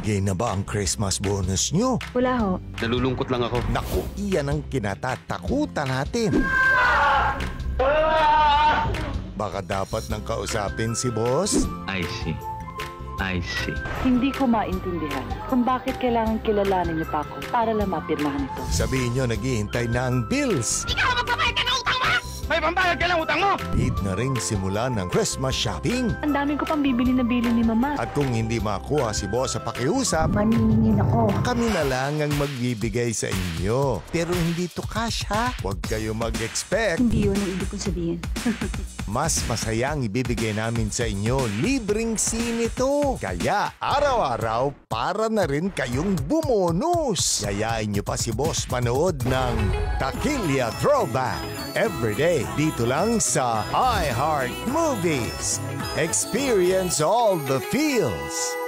Nabigay na ba ang Christmas bonus nyo? Wala ho. Nalulungkot lang ako. Naku, iyan ang kinatatakutan natin. Baka dapat nang kausapin si boss? I see. Hindi ko maintindihan kung bakit kailangan kilalanin niyo pa ako para lang mapirmahan ito. Sabihin nyo, naghihintay na ang bills. Ikaw magbabayad ka ng utang mo! May pambayad ka ng utang mo! Need na rin simula ng Christmas shopping. Ang daming ko pang bibili na bili ni Mama. At kung hindi makuha si boss sa pakiusap, Maningin ako. kami na lang ang magbibigay sa inyo. Pero hindi to cash ha. Huwag kayo mag-expect. Hindi yun ang ibig kong sabihin. Mas masaya ang ibibigay namin sa inyo. Libreng sine to. Kaya araw-araw para na rin kayong bumonus. Yayain nyo pa si boss manood ng Takilya Throwback. Everyday dito lang sa iHeart Movies. Experience all the feels.